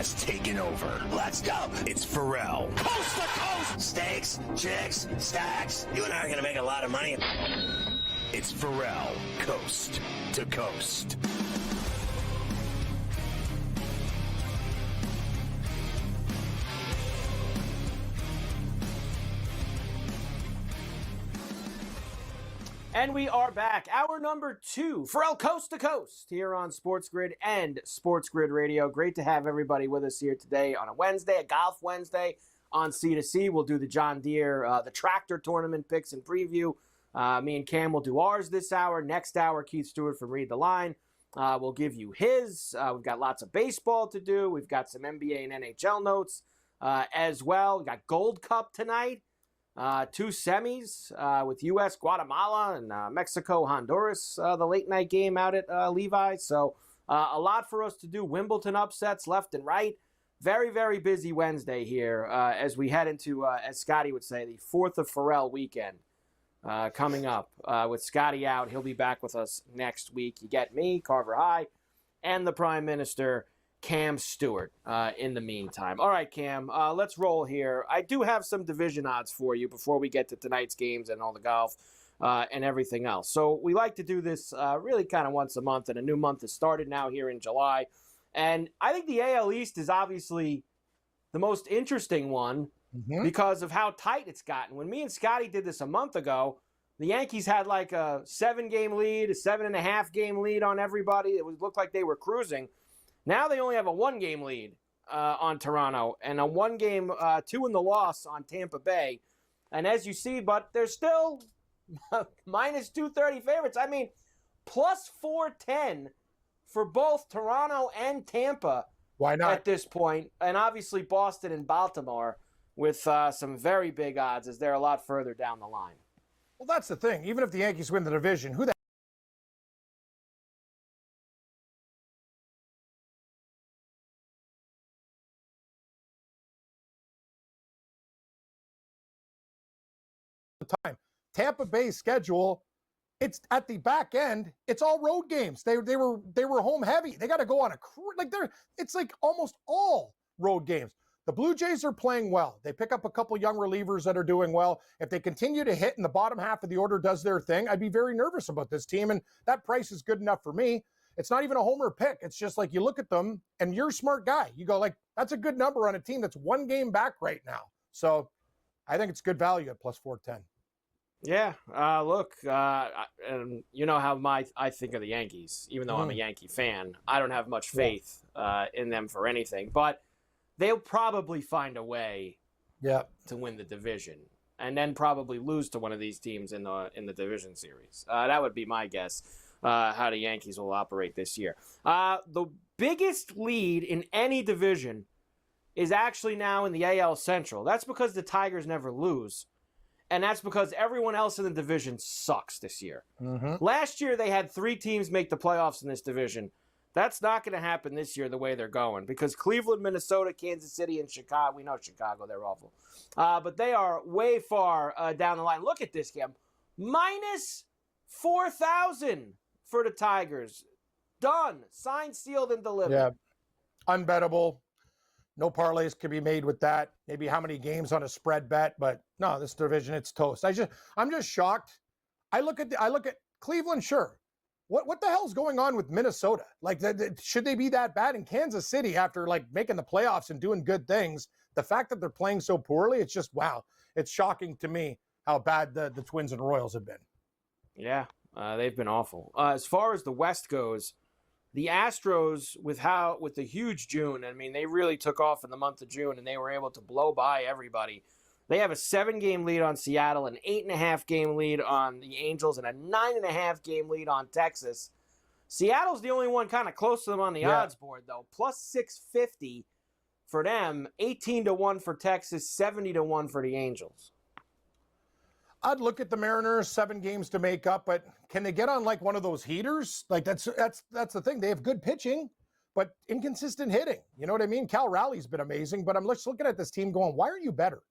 has taken over. Let's go. It's Ferrall. Coast to coast. Steaks, chicks, stacks. You and I are going to make a lot of money. It's Ferrall, coast to coast. And we are back. Hour number 2, Ferrall Coast to Coast here on SportsGrid and SportsGrid Radio. Great to have everybody with us here today on a Wednesday, a golf Wednesday on C2C. We'll do the John Deere, the tractor tournament picks and preview. Me and Cam will do ours this hour. Next hour, Keith Stewart from Read the Line will give you his. We've got lots of baseball to do. We've got some NBA and NHL notes as well. We've got Gold Cup tonight. 2 semis with U.S., Guatemala, and Mexico, Honduras, the late night game out at Levi. So a lot for us to do. Wimbledon upsets left and right. Very, very busy Wednesday here as we head into, as Scotty would say, the 4th of Ferrall weekend coming up. With Scotty out, he'll be back with us next week. You get me, Carver High, and the Prime Minister, Cam Stewart, in the meantime. All right, Cam, let's roll here. I do have some division odds for you before we get to tonight's games and all the golf and everything else. So we like to do this really kind of once a month, and a new month has started now here in July. And I think the AL East is obviously the most interesting one because of how tight it's gotten. When me and Scotty did this a month ago, the Yankees had like a 7-game lead, a 7.5-game lead on everybody. It looked like they were cruising. Now they only have a 1-game lead on Toronto and a 1-game, 2-in-the-loss on Tampa Bay. And as you see, but they're still minus 230 favorites. I mean, plus 410 for both Toronto and Tampa. Why not? At this point. And obviously Boston and Baltimore with some very big odds as they're a lot further down the line. Well, that's the thing. Even if the Yankees win the division, who the time. Tampa Bay's schedule, it's at the back end. It's all road games. They were home heavy. They got to go on it's like almost all road games. The Blue Jays are playing well. They pick up a couple young relievers that are doing well. If they continue to hit and the bottom half of the order does their thing, I'd be very nervous about this team. And that price is good enough for me. It's not even a homer pick. It's just like you look at them and you're a smart guy. You go like, that's a good number on a team that's 1 game back right now. So I think it's good value at plus 410. Yeah, look, and you know how I think of the Yankees. Even though I'm a Yankee fan, I don't have much faith in them for anything. But they'll probably find a way to win the division, and then probably lose to one of these teams in the division series. That would be my guess how the Yankees will operate this year. The biggest lead in any division is actually now in the AL Central. That's because the Tigers never lose. And that's because everyone else in the division sucks this year. Last year, they had 3 teams make the playoffs in this division. That's not going to happen this year the way they're going because Cleveland, Minnesota, Kansas City, and Chicago, we know Chicago, they're awful. But they are way far down the line. Look at this, Cam. Minus 4,000 for the Tigers. Done. Signed, sealed, and delivered. Yeah. Unbettable. No parlays could be made with that. Maybe how many games on a spread bet, but no, this division, it's toast. I'm just shocked. I look at Cleveland, sure. What the hell's going on with Minnesota? Like, should they be that bad? In Kansas City, after like making the playoffs and doing good things, the fact that they're playing so poorly, it's just wow. It's shocking to me how bad the Twins and Royals have been. Yeah, they've been awful. As far as the West goes, the Astros, with the huge June, I mean, they really took off in the month of June, and they were able to blow by everybody. They have a 7-game lead on Seattle, an 8.5-game lead on the Angels, and a 9.5-game lead on Texas. Seattle's the only one kind of close to them on the odds board, though. Plus 650 for them, 18-1 for Texas, 70-1 for the Angels. I'd look at the Mariners, 7 games to make up, but can they get on like one of those heaters? Like that's the thing. They have good pitching, but inconsistent hitting. You know what I mean? Cal Raleig's been amazing, but I'm just looking at this team going, why are you better?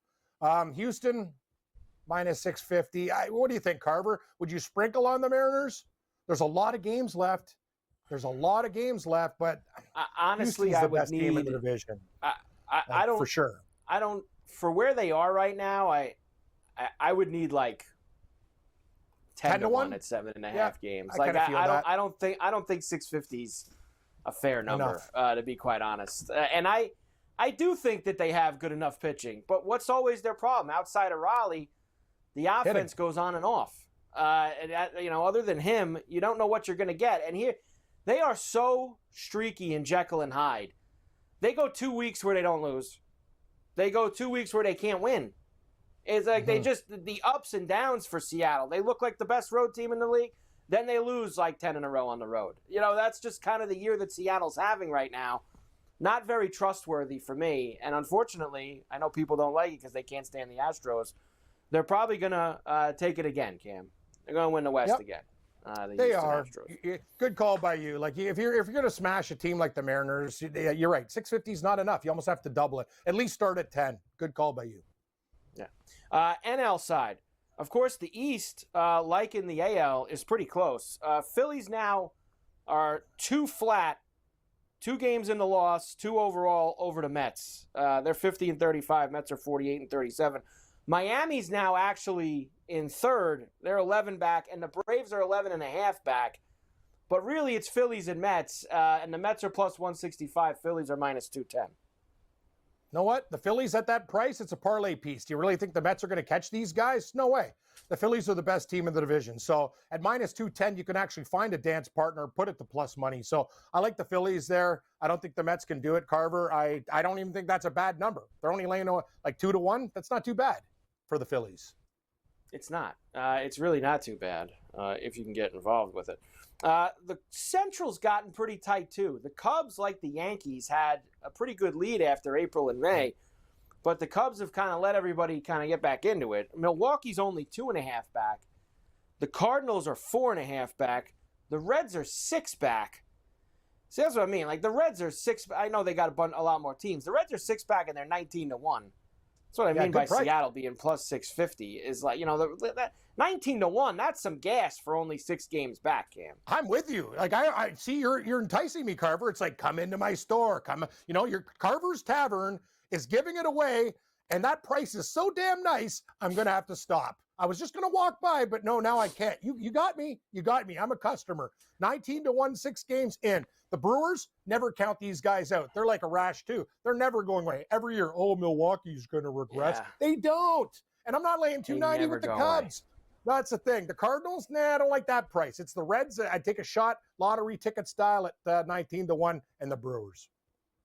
Houston, minus 650. What do you think, Carver? Would you sprinkle on the Mariners? There's a lot of games left. There's a lot of games left, but honestly, Houston's I the would best team in need. the division. I don't for sure. I don't for where they are right now. I would need like 10-1 at 7.5 games. Like I don't think 650's a fair number to be quite honest. And I do think that they have good enough pitching, but what's always their problem outside of Raleigh? The offense goes on and off. Other than him, you don't know what you're going to get. And here, they are so streaky in Jekyll and Hyde. They go 2 weeks where they don't lose. They go 2 weeks where they can't win. It's like they just, the ups and downs for Seattle. They look like the best road team in the league. Then they lose like 10 in a row on the road. That's just kind of the year that Seattle's having right now. Not very trustworthy for me. And unfortunately, I know people don't like it because they can't stand the Astros. They're probably going to take it again, Cam. They're going to win the West again. They are. Good call by you. Like if you're going to smash a team like the Mariners, you're right. 650 is not enough. You almost have to double it. At least start at 10. Good call by you. Yeah. NL side. Of course, the East, like in the AL, is pretty close. Phillies now are 2 flat, 2 games in the loss, 2 overall over the Mets. They're 50-35. Mets are 48-37. Miami's now actually in third. They're 11 back, and the Braves are 11.5 back. But really, it's Phillies and Mets, and the Mets are plus 165. Phillies are minus 210. You know what? The Phillies at that price, it's a parlay piece. Do you really think the Mets are going to catch these guys? No way. The Phillies are the best team in the division. So at minus 210, you can actually find a dance partner, put it to plus money. So I like the Phillies there. I don't think the Mets can do it, Carver. I don't even think that's a bad number. They're only laying like 2-1. That's not too bad for the Phillies. It's not. It's really not too bad if you can get involved with it. The Central's gotten pretty tight, too. The Cubs, like the Yankees, had a pretty good lead after April and May, but the Cubs have kind of let everybody kind of get back into it. Milwaukee's only 2.5 back. The Cardinals are 4.5 back. The Reds are 6 back. See, that's what I mean. Like, the Reds are 6. I know they got a lot more teams. The Reds are 6 back, and they're 19-1. That's what I mean by price. Seattle being plus 650 is like, that 19-1, that's some gas for only 6 games back, Cam. I'm with you. Like I see you're enticing me, Carver. It's like, come into my store. Your Carver's Tavern is giving it away, and that price is so damn nice, I'm going to have to stop. I was just going to walk by, but no, now I can't. You got me. You got me. I'm a customer. 19-1, 6 games in. The Brewers never count these guys out. They're like a rash, too. They're never going away. Every year, Milwaukee's going to regress. Yeah. They don't. And I'm not laying 290 with the Cubs. Away. That's the thing. The Cardinals, I don't like that price. It's the Reds. I'd take a shot, lottery ticket style at 19-1, and the Brewers.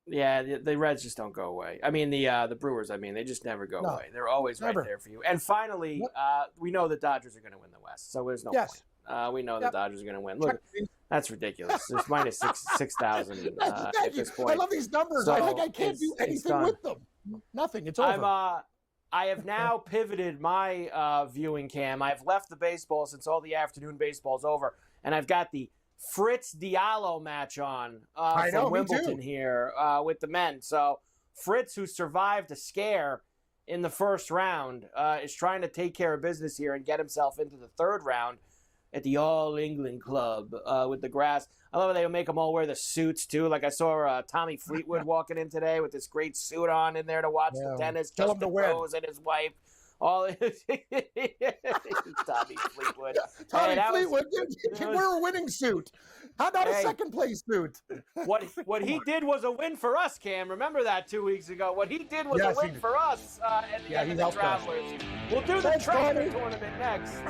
Yeah, the Reds just don't go away. I mean, the Brewers, they just never go away. They're always right there for you. And finally, we know the Dodgers are going to win the West, so there's no point. We know the Dodgers are going to win. Look, that's ridiculous. There's minus 6,000 at this point. I love these numbers. So I can't do anything with them. Nothing. It's over. I have now pivoted my viewing, Cam. I've left the baseball since all the afternoon baseball's over, and I've got the Fritz Diallo match on from Wimbledon here with the men. So Fritz, who survived a scare in the first round, is trying to take care of business here and get himself into the third round at the All England Club with the grass. I love how they make them all wear the suits, too. Like I saw Tommy Fleetwood walking in today with this great suit on in there to watch the tennis. Justin Rose and his wife. Tommy Fleetwood. Tommy Fleetwood can wear a winning suit. How about a second place suit? What he did was a win for us, Cam. Remember that 2 weeks ago. What he did was a win for us at the end of the Travelers. We'll do the Traveler tournament next.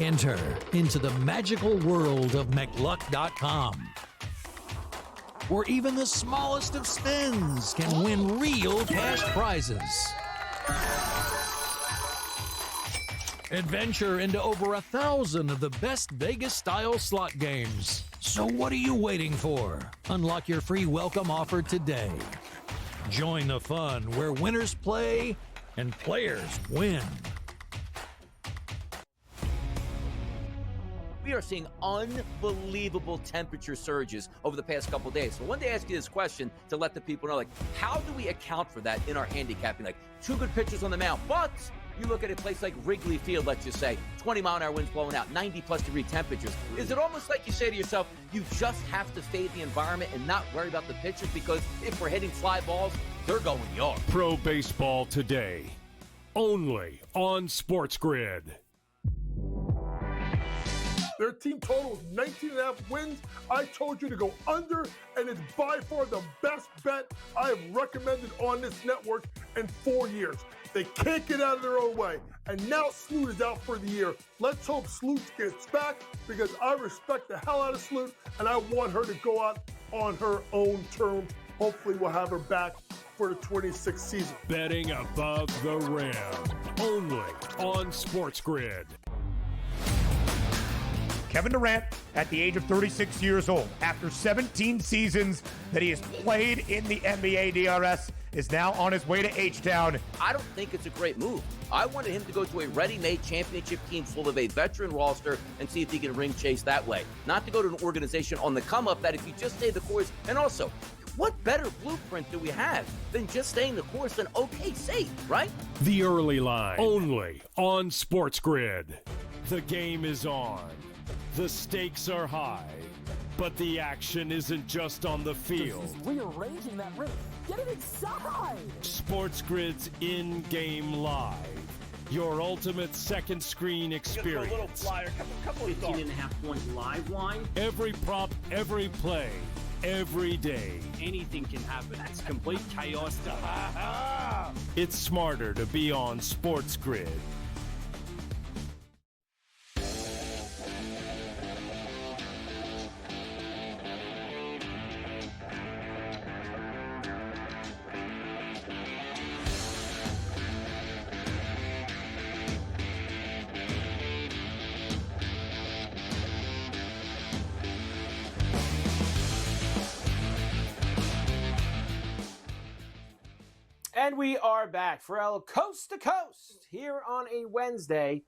Enter into the magical world of McLuck.com, where even the smallest of spins can win real cash prizes. Adventure into over 1,000 of the best Vegas-style slot games. So what are you waiting for? Unlock your free welcome offer today. Join the fun where winners play and players win. We are seeing unbelievable temperature surges over the past couple of days. So I wanted to ask you this question to let the people know, how do we account for that in our handicapping? Two good pitchers on the mound, but you look at a place like Wrigley Field, let's just say, 20-mile-an-hour winds blowing out, 90-plus degree temperatures. Is it almost like you say to yourself, you just have to fade the environment and not worry about the pitchers, because if we're hitting fly balls, they're going yard? Pro Baseball Today, only on SportsGrid. Their team total is 19.5 wins. I told you to go under, and it's by far the best bet I have recommended on this network in 4 years. They can't get out of their own way. And now Sloot is out for the year. Let's hope Sloot gets back, because I respect the hell out of Sloot, and I want her to go out on her own terms. Hopefully we'll have her back for the 26th season. Betting above the rim, only on SportsGrid. Kevin Durant, at the age of 36 years old, after 17 seasons that he has played in the NBA DRS, is now on his way to H-Town. I don't think it's a great move. I wanted him to go to a ready-made championship team full of a veteran roster and see if he can ring chase that way. Not to go to an organization on the come-up that if you just stay the course, and also, what better blueprint do we have than just staying the course than OKC, right? The Early Line, only on SportsGrid. The game is on. The stakes are high, but the action isn't just on the field. He's rearranging that ring. Get it inside! SportsGrid's in-game live. Your ultimate second screen experience. A little flyer, couple 15.5-point live line. Every prop, every play, every day. Anything can happen. That's complete chaos. It's smarter to be on SportsGrid. And we are back, Ferrall, coast to coast, here on a Wednesday,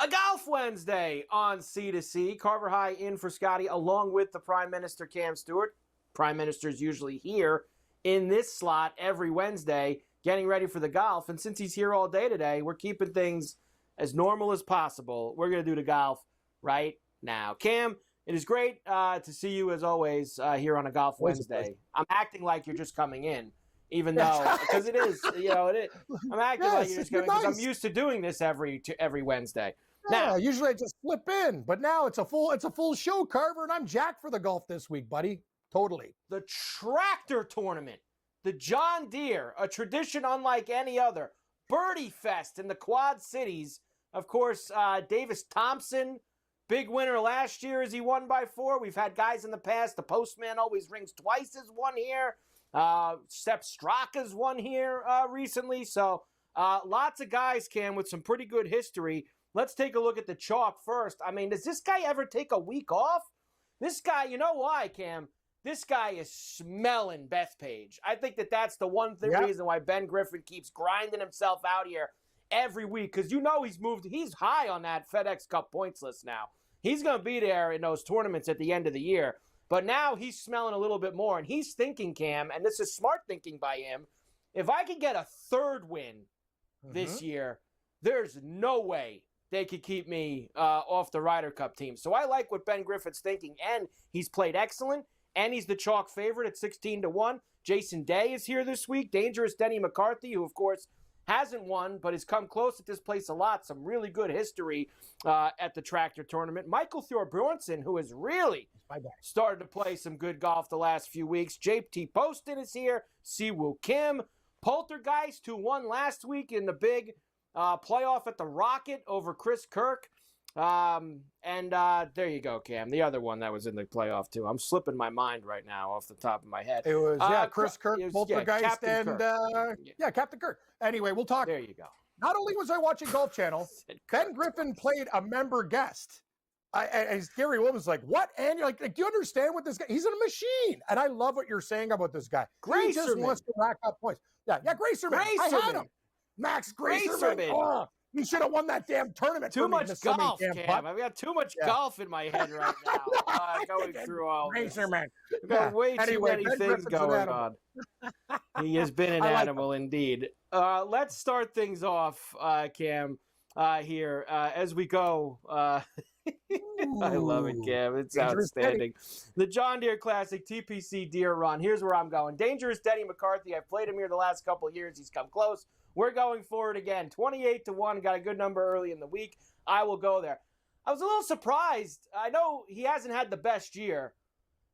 a Golf Wednesday on C2C. Carver High in for Scotty, along with the Prime Minister, Cam Stewart. Prime Minister's usually here in this slot every Wednesday, getting ready for the golf. And since he's here all day today, we're keeping things as normal as possible. We're going to do the golf right now. Cam, it is great to see you, as always, here on a Golf Wednesday. I'm acting like you're just coming in. Even though, because it is, it is. I'm acting like you're just going, because I'm used to doing this every Wednesday. Now, usually I just slip in, but now it's a full show, Carver, and I'm jacked for the golf this week, buddy. Totally. The Tractor Tournament, the John Deere, a tradition unlike any other. Birdie Fest in the Quad Cities. Of course, Davis Thompson, big winner last year as he won by 4. We've had guys in the past. The Postman always rings twice as won here. Sepp Straka's won here recently. So lots of guys, Cam, with some pretty good history. Let's take a look at the chalk first. I mean, does this guy ever take a week off? This guy, you know why, Cam? This guy is smelling Bethpage. I think that's the one reason why Ben Griffin keeps grinding himself out here every week, because he's high on that FedEx Cup points list now. He's going to be there in those tournaments at the end of the year. But now he's smelling a little bit more, and he's thinking, Cam, and this is smart thinking by him, if I could get a third win this year, there's no way they could keep me off the Ryder Cup team. So I like what Ben Griffin's thinking, and he's played excellent, and he's the chalk favorite at 16-1. Jason Day is here this week. Dangerous Denny McCarthy, who, of course, hasn't won, but has come close at this place a lot. Some really good history at the Tractor Tournament. Michael Thorbjornsen, who has really started to play some good golf the last few weeks. JT Poston is here. Siwoo Kim. Poltergeist, who won last week in the big playoff at the Rocket over Chris Kirk. And there you go, Cam. The other one that was in the playoff, too. I'm slipping my mind right now off the top of my head. It was, Chris Kirk, Poltergeist, Captain Captain Kirk. Anyway, we'll talk. There you go. Not only was I watching Golf Channel, Ben Griffin played a member guest. As Gary Woolman's like, what? And you're like, do you understand what this guy? He's a machine. And I love what you're saying about this guy. He just wants to rack up points. Yeah, Gracerman. I had him. Max Gracerman. Gracerman. Oh, he should have won that damn tournament. Too much golf, Cam. I've got too much golf in my head right now. Going through all this. Gracerman. I've got way too many Ben things Griffin's going on. He has been an animal indeed. Let's start things off, Cam, here as we go. I love it, Cam. It's outstanding. The John Deere Classic TPC Deere Run. Here's where I'm going. Dangerous Denny McCarthy. I've played him here the last couple of years. He's come close. We're going for it again. 28-1. Got a good number early in the week. I will go there. I was a little surprised. I know he hasn't had the best year,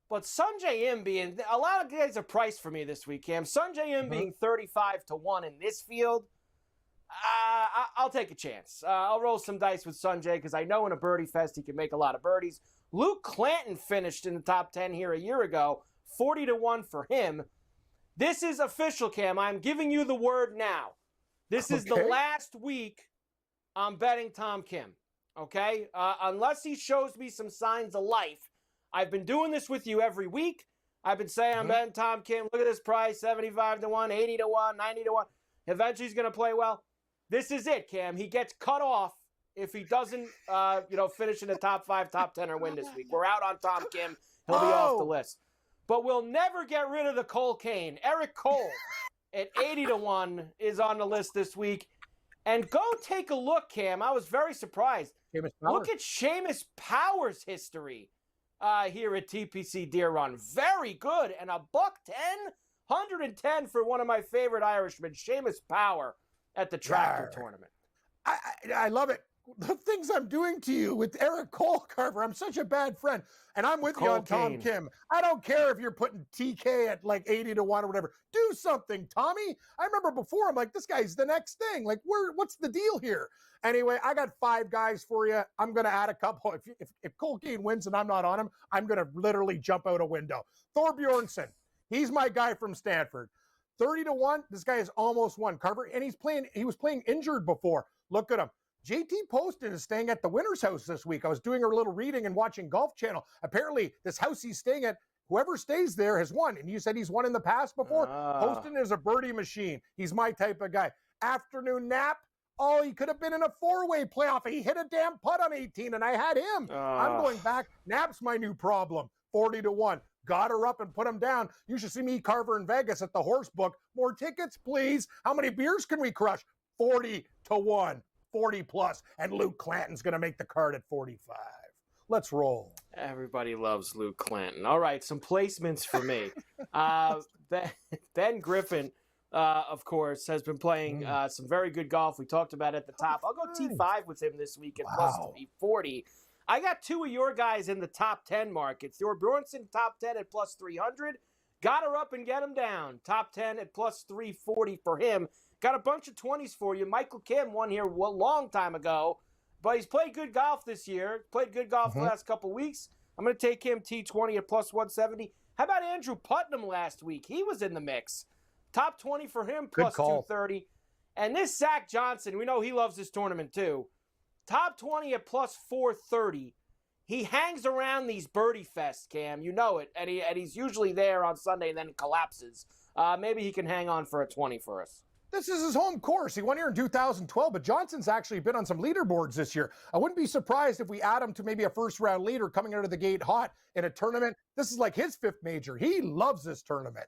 but Sunjay Im being a lot of guys are priced for me this week, Cam. Sunjay Im being 35-1 in this field. I'll take a chance. I'll roll some dice with Sunjay because I know in a birdie fest he can make a lot of birdies. Luke Clanton finished in the top 10 here a year ago, 40-1 for him. This is official, Cam. I'm giving you the word now. This is the last week I'm betting Tom Kim, okay? Unless he shows me some signs of life. I've been doing this with you every week. I've been saying I'm betting Tom Kim. Look at this price, 75-1, 80-1, 90-1. Eventually he's going to play well. This is it, Cam. He gets cut off if he doesn't, finish in the top 5, top 10, or win this week. We're out on Tom Kim. He'll be off the list. But we'll never get rid of the Cole Kane. Eric Cole at 80-1 is on the list this week. And go take a look, Cam. I was very surprised. Look at Seamus Power's history here at TPC Deere Run. Very good. And $110, 110 for one of my favorite Irishmen, Seamus Power, at the tractor tournament. I love it. The things I'm doing to you with Eric Cole, Carver. I'm such a bad friend. And I'm with you on Tom Kim. I don't care if you're putting TK at like 80-1 or whatever. Do something, Tommy. I remember before, I'm like, this guy's the next thing. Like, what's the deal here? Anyway, I got 5 guys for you. I'm going to add a couple. If Cole Kane wins and I'm not on him, I'm going to literally jump out a window. Thor Bjornsson. He's my guy from Stanford. 30-1. This guy has almost won, Carver. And he was playing injured before. Look at him. JT Poston is staying at the winner's house this week. I was doing a little reading and watching Golf Channel. Apparently, this house he's staying at, whoever stays there has won. And you said he's won in the past before? Poston is a birdie machine. He's my type of guy. Afternoon nap. Oh, he could have been in a 4-way playoff. He hit a damn putt on 18, and I had him. I'm going back. Nap's my new problem. 40-1. Got her up and put him down. You should see me, Carver, in Vegas at the horse book. More tickets, please. How many beers can we crush? 40-1. 40 plus, and Luke Clanton's going to make the card at 45. Let's roll. Everybody loves Luke Clanton. All right, some placements for me. Ben Griffin, of course, has been playing some very good golf. We talked about it at the top. I'll go T5 with him this week at plus 340. I got 2 of your guys in the top 10 market. Thor Bjornsson, top 10 at plus 300. Got her up and get him down. Top 10 at plus 340 for him. Got a bunch of 20s for you. Michael Kim won here a long time ago, but he's played good golf this year. Played good golf the last couple weeks. I'm going to take him T20 at plus 170. How about Andrew Putnam last week? He was in the mix. Top 20 for him, plus 230. And this Zach Johnson, we know he loves this tournament too. Top 20 at plus 430. He hangs around these birdie fests, Cam. You know it. And he's usually there on Sunday and then collapses. Maybe he can hang on for a 20 for us. This is his home course. He won here in 2012, but Johnson's actually been on some leaderboards this year. I wouldn't be surprised if we add him to maybe a first-round leader coming out of the gate hot in a tournament. This is like his 5th major. He loves this tournament.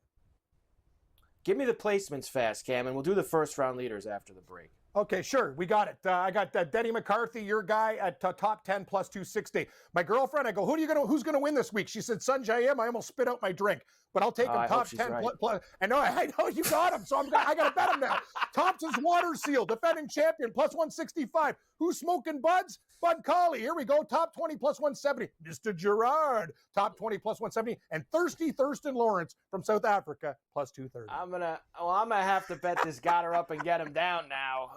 Give me the placements fast, Cam, and we'll do the first-round leaders after the break. Okay, sure. We got it. I got Denny McCarthy, your guy, at top 10 plus 260. My girlfriend, I go, who's going to win this week? She said, Sunjay Im. I almost spit out my drink. But I'll take him top 10 plus. I know you got him, so I got to bet him now. Thompson's Water Seal, defending champion, plus 165. Who's smoking buds? Bud Colley. Here we go. Top 20 plus 170. Mr. Gerard, top 20 plus 170. And Thirsty Thurston Lawrence from South Africa, plus 230. I'm gonna have to bet this got her up and get him down now.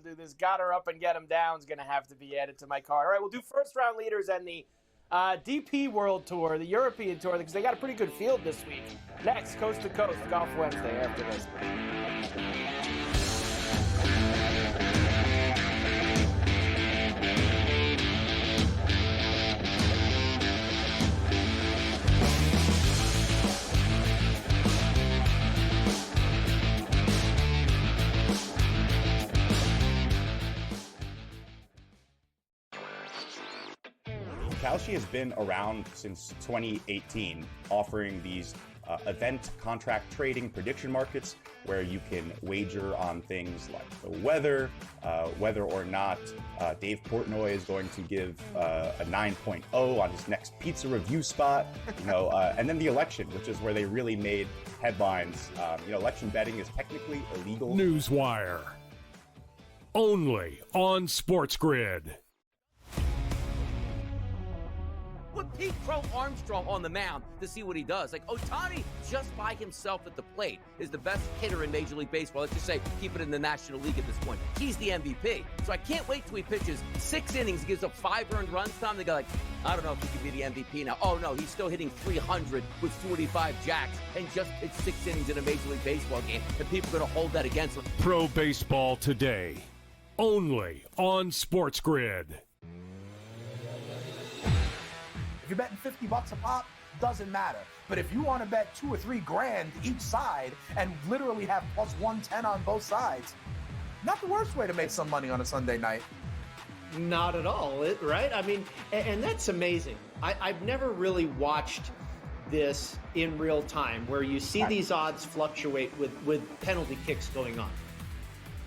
This got her up and get him down is gonna have to be added to my card. All right, we'll do first round leaders and the DP World Tour, the European Tour, because they got a pretty good field this week. Next, Coast to Coast, Golf Wednesday after this. Kalshi has been around since 2018, offering these event contract trading prediction markets where you can wager on things like the weather, whether or not Dave Portnoy is going to give a 9.0 on his next pizza review spot, and then the election, which is where they really made headlines. Election betting is technically illegal. Newswire. Only on SportsGrid. Put Pete Crow Armstrong on the mound to see what he does. Like, Ohtani, just by himself at the plate, is the best hitter in Major League Baseball. Let's just say, keep it in the National League at this point. He's the MVP. So I can't wait till he pitches 6 innings, gives up 5 earned runs. Time they go like, I don't know if he could be the MVP now. Oh, no, he's still hitting 300 with 45 jacks and just pitched 6 innings in a Major League Baseball game. And people are going to hold that against him. Pro Baseball Today. Only on SportsGrid. If you're betting $50 a pop, doesn't matter. But if you want to bet $2 or $3 grand each side and literally have plus 110 on both sides, not the worst way to make some money on a Sunday night. Not at all, right? I mean, and that's amazing. I've never really watched this in real time where you see these odds fluctuate with penalty kicks going on.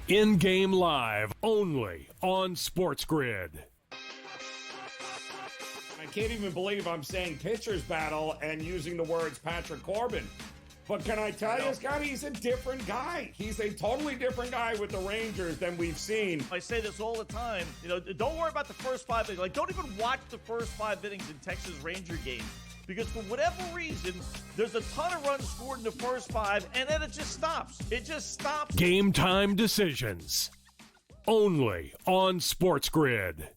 In-game live, only on SportsGrid. I can't even believe I'm saying pitcher's battle and using the words Patrick Corbin. But can I tell you, Scotty, he's a different guy. He's a totally different guy with the Rangers than we've seen. I say this all the time. Don't worry about the first 5 innings. Like, don't even watch the first 5 innings in Texas Ranger games. Because for whatever reason, there's a ton of runs scored in the first 5, and then it just stops. It just stops. Game time decisions. Only on SportsGrid.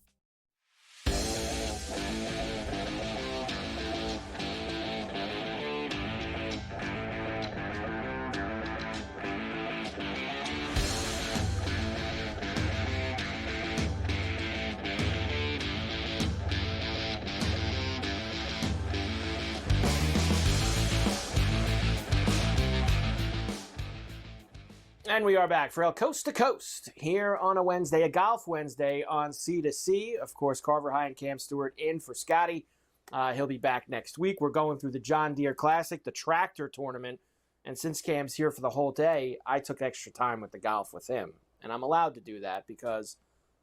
And we are back for Coast to Coast here on a Wednesday, a golf Wednesday on C2C. Of course, Carver and Cam Stewart in for Scotty. He'll be back next week. We're going through the John Deere Classic, the tractor tournament. And since Cam's here for the whole day, I took extra time with the golf with him. And I'm allowed to do that because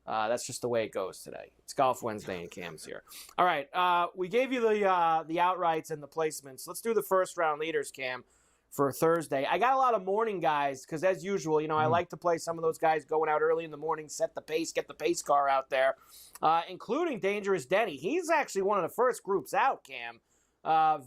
that's just the way it goes today. It's Golf Wednesday and Cam's here. All right, we gave you the outrights and the placements. Let's do the first round leaders, Cam, for Thursday. I got a lot of morning guys because, as usual, I like to play some of those guys going out early in the morning, set the pace, get the pace car out there, including Dangerous Denny. He's actually one of the first groups out, Cam,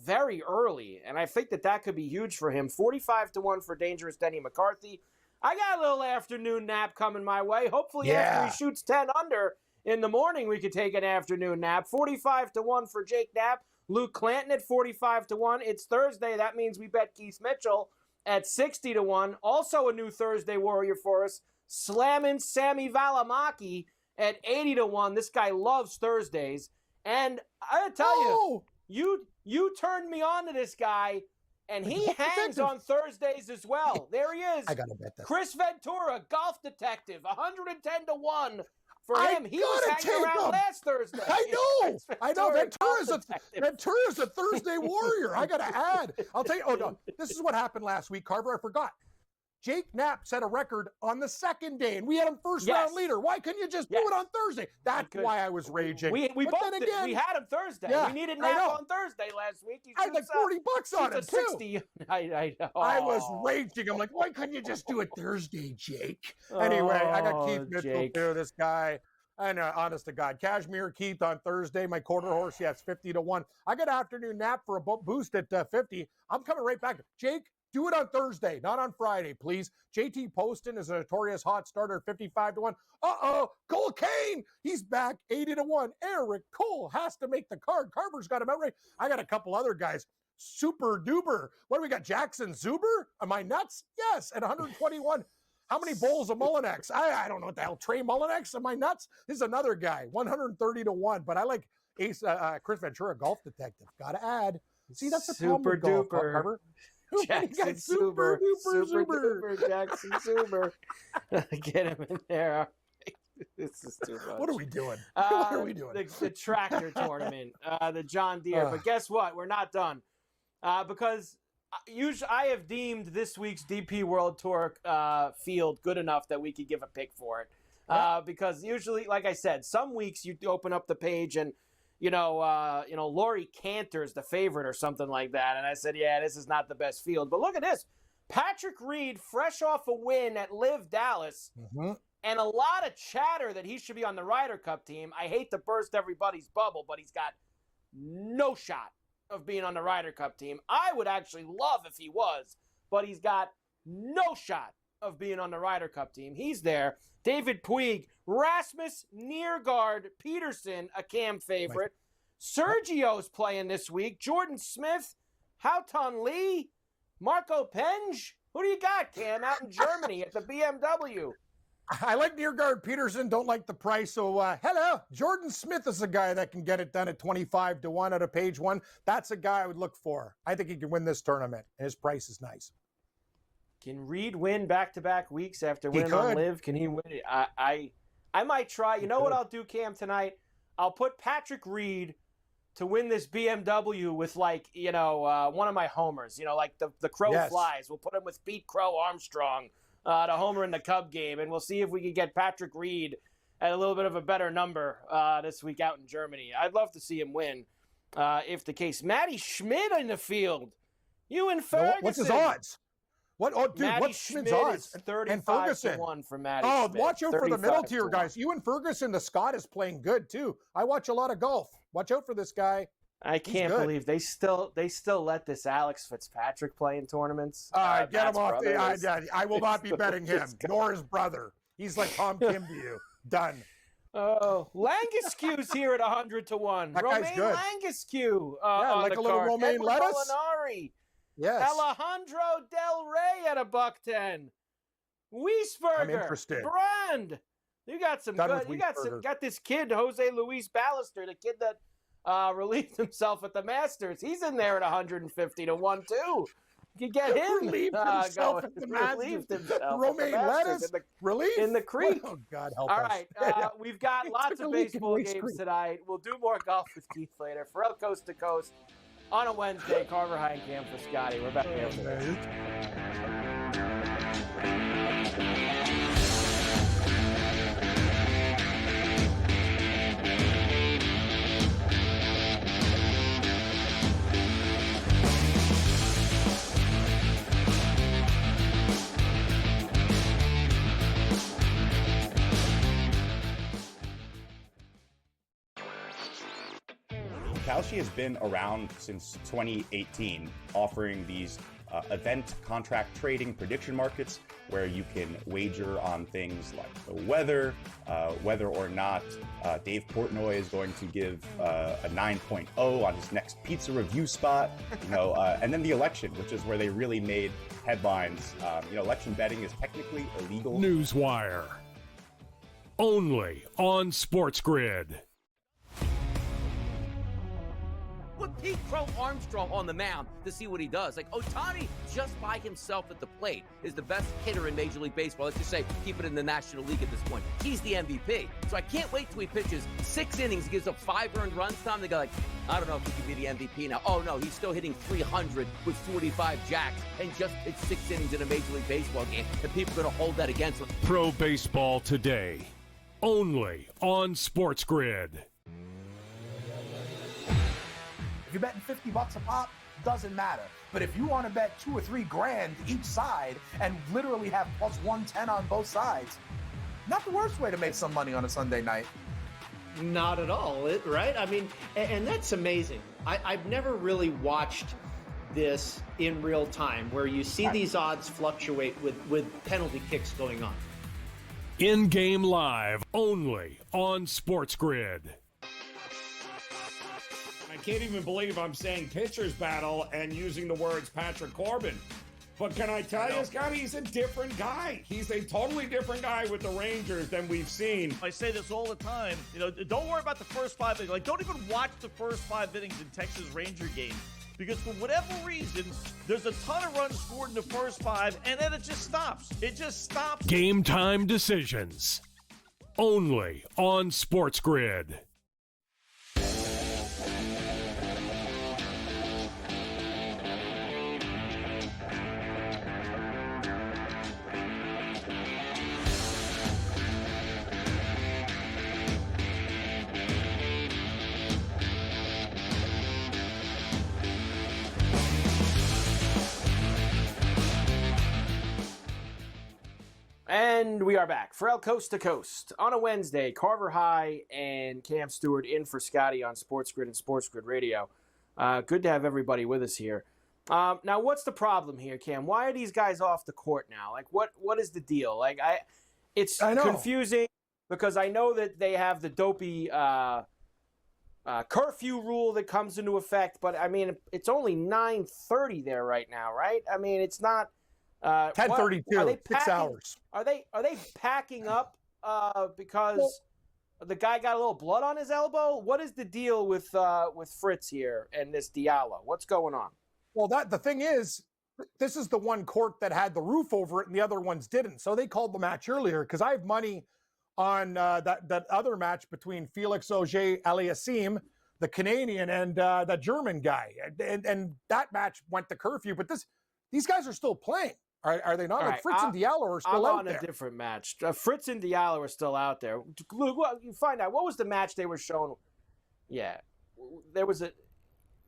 very early, and I think that could be huge for him. 45-1 for Dangerous Denny McCarthy. I got a little afternoon nap coming my way. Hopefully after he shoots 10 under in the morning, we could take an afternoon nap. 45-1 for Jake Knapp. Luke Clanton at 45-1. It's Thursday. That means we bet Keith Mitchell at 60-1. Also a new Thursday warrior for us. Slamming Sammy Valimaki at 80-1. This guy loves Thursdays. And I gotta tell you turned me on to this guy, and he hangs on Thursdays as well. There he is. I gotta bet that. Chris Ventura, golf detective, 110-1 for him. He was hanging around last Thursday. I know. Ventura's a Thursday warrior. I got to add. I'll tell you. Oh, no. This is what happened last week, Carver. I forgot. Jake Knapp set a record on the second day, and we had him first round leader. Why couldn't you just do it on Thursday? That's why I was raging. We both did. We had him Thursday. Yeah, we needed Knapp on Thursday last week. I had like $40 on him, too. 60. I know. I was raging. I'm like, why couldn't you just do it Thursday, Jake? Anyway, I got Keith Mitchell, too, this guy. And honest to God, Cashmere Keith on Thursday, my quarter horse, it's 50-1. I got afternoon nap for a boost at 50. I'm coming right back. Jake, do it on Thursday, not on Friday, please. JT Poston is a notorious hot starter, 55-1. Cole Kane, he's back, 80-1. Eric Cole has to make the card. Carver's got him outright. I got a couple other guys. Super duper. What do we got? Jackson Zuber? Am I nuts? Yes, at 121. How many bowls of Mullinex? I don't know what the hell. Trey Mullinex? Am I nuts? This is another guy, 130-1. But I like Chris Ventura, golf detective. Got to add. See, that's the problem with golf, Carver. Jackson Zuber. Jackson Zuber. Get him in there. This is too much. What are we doing? What are we doing? The tractor tournament, the John Deere. But guess what? We're not done because usually I have deemed this week's DP World Tour field good enough that we could give a pick for it. Because usually, like I said, some weeks you open up the page and Laurie Cantor's the favorite or something like that, and I said, yeah, this is not the best field. But look at this. Patrick Reed, fresh off a win at Live Dallas, and a lot of chatter that he should be on the Ryder Cup team. I hate to burst everybody's bubble, but he's got no shot of being on the Ryder Cup team. I would actually love if he was, but he's got no shot of being on the Ryder Cup team. He's there. David Puig, Rasmus Niergaard Peterson, a Cam favorite. Sergio's playing this week. Jordan Smith, Houghton Lee, Marco Penge. Who do you got, Cam, out in Germany at the BMW? I like Niergaard Peterson, don't like the price. So, hello. Jordan Smith is a guy that can get it done at 25-1 at a page one. That's a guy I would look for. I think he can win this tournament, and his price is nice. Can Reed win back-to-back weeks after winning on Live? Can he win it? I might try. You know what I'll do, Cam, tonight? I'll put Patrick Reed to win this BMW with, like, one of my homers. Like the Crow flies. We'll put him with Pete Crow Armstrong to homer in the Cub game, and we'll see if we can get Patrick Reed at a little bit of a better number this week out in Germany. I'd love to see him win if the case. Matty Schmidt in the field. Ewan Ferguson. What's his odds? What? Oh, dude, Matty what's Schmidt's Schmidt odds? Is 35-1 for Matty Schmidt. Watch out for the middle tier guys. Ewan Ferguson, the Scot, is playing good too. I watch a lot of golf. Watch out for this guy. I can't believe they still let this Alex Fitzpatrick play in tournaments. Get him off. I will not be betting him, nor his brother. He's like Tom Kim to you. Done. Oh, Langescue's here at 100-1. That guy's good. Langescue. Like a little romaine lettuce. Molinari. Yes. Alejandro Del Rey at $110. Wiesberger. I'm interested. Brand. You got some good. You got this kid, Jose Luis Ballester, the kid that relieved himself at the Masters. He's in there at 150-1 too. You can get him. Relieved himself at the Masters. Romaine lettuce. Relief in the creek. Oh God, help All us. right, we've got lots of baseball games tonight. We'll do more golf with Keith later. Ferrall Coast to Coast on a Wednesday. Carver and Cam for Scotty. We're back here today. Kalshi has been around since 2018, offering these event contract trading prediction markets where you can wager on things like the weather, whether or not Dave Portnoy is going to give a 9.0 on his next pizza review spot, and then the election, which is where they really made headlines. Election betting is technically illegal. Newswire. Only on SportsGrid. Put Pete Crow Armstrong on the mound to see what he does. Like, Ohtani, just by himself at the plate, is the best hitter in Major League Baseball. Let's just say, keep it in the National League at this point. He's the MVP. So I can't wait till he pitches 6 innings, gives up 5 earned runs. Time they go like, I don't know if he could be the MVP now. Oh, no, he's still hitting 300 with 45 jacks and just pitched 6 innings in a Major League Baseball game. And people are going to hold that against him. Pro Baseball Today. Only on SportsGrid. If you're betting $50 a pop, doesn't matter. But if you want to bet $2 or $3 grand each side and literally have plus 110 on both sides, not the worst way to make some money on a Sunday night. Not at all, right? I mean, and that's amazing. I've never really watched this in real time where you see these odds fluctuate with penalty kicks going on. In-game live, only on SportsGrid. I can't even believe I'm saying pitcher's battle and using the words Patrick Corbin. But can I tell you, Scott, he's a different guy. He's a totally different guy with the Rangers than we've seen. I say this all the time. Don't worry about the first 5 innings. Like, don't even watch the first 5 innings in Texas Ranger games. Because for whatever reason, there's a ton of runs scored in the first 5, and then it just stops. It just stops. Game time decisions. only on SportsGrid. And we are back. Ferrall Coast to Coast on a Wednesday. Carver High and Cam Stewart in for Scotty on SportsGrid and SportsGrid Radio. Good to have everybody with us here. Now, what's the problem here, Cam? Why are these guys off the court now? Like, what is the deal? Like, it's confusing because I know that they have the dopey curfew rule that comes into effect, but I mean, it's only 9:30 there right now, right? I mean, it's not. 10:32, 6 hours. Are they packing up because the guy got a little blood on his elbow? What is the deal with Fritz here and this Diallo? What's going on? Well, the thing is, this is the one court that had the roof over it and the other ones didn't. So they called the match earlier because I have money on that other match between Felix Auger-Aliassime, the Canadian, and that German guy. And that match went to curfew. But these guys are still playing. Are they not? Like Fritz and Diallo are still out there. I'm on a different match. Fritz and Diallo are still out there. You find out. What was the match they were showing? Yeah. There was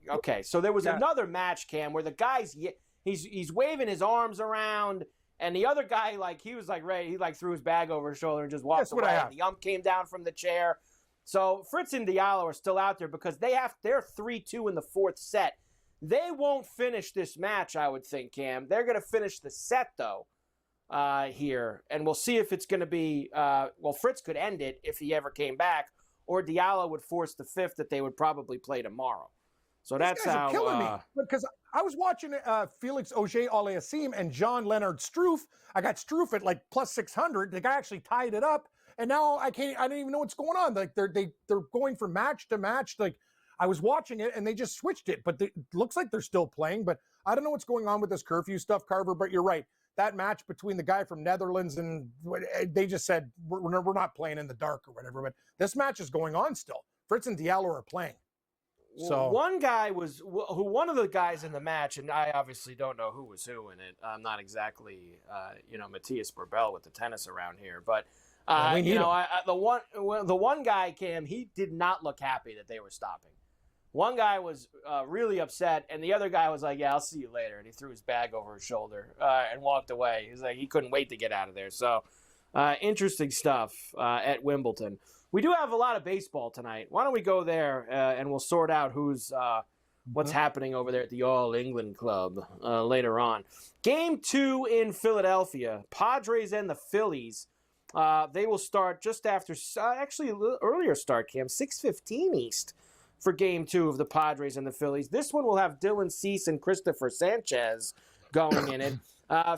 another match, Cam, where the guy's he's waving his arms around, and the other guy, like, he was like ready. He like threw his bag over his shoulder and just walked away. And the ump came down from the chair. So Fritz and Diallo are still out there because they're 3-2 in the fourth set. They won't finish this match, I would think, Cam. They're going to finish the set, though, here. And we'll see if it's going to be Fritz could end it if he ever came back, or Diallo would force the fifth that they would probably play tomorrow. So that's how. Are killing me. Because I was watching Felix Auger-Aliassime and Jean-Leonard Struff. I got Struff at like plus 600. The guy actually tied it up. And now I don't even know what's going on. Like they're going from match to match. Like, I was watching it, and they just switched it, but it looks like they're still playing. But I don't know what's going on with this curfew stuff, Carver, but you're right. That match between the guy from Netherlands and they just said, we're not playing in the dark or whatever, but this match is going on still. Fritz and Diallo are playing. So one of the guys in the match, and I obviously don't know who was who in it. I'm not exactly, Matthias Burbell with the tennis around here, but the one guy, Cam, he did not look happy that they were stopping. One guy was really upset, and the other guy was like, yeah, I'll see you later. And he threw his bag over his shoulder and walked away. He's like, he couldn't wait to get out of there. So interesting stuff at Wimbledon. We do have a lot of baseball tonight. Why don't we go there and we'll sort out what's happening over there at the All England Club later on. Game 2 in Philadelphia. Padres and the Phillies. They will start just after, actually a little earlier start, Cam, 6:15 East. For Game 2 of the Padres and the Phillies. This one will have Dylan Cease and Christopher Sanchez going in it.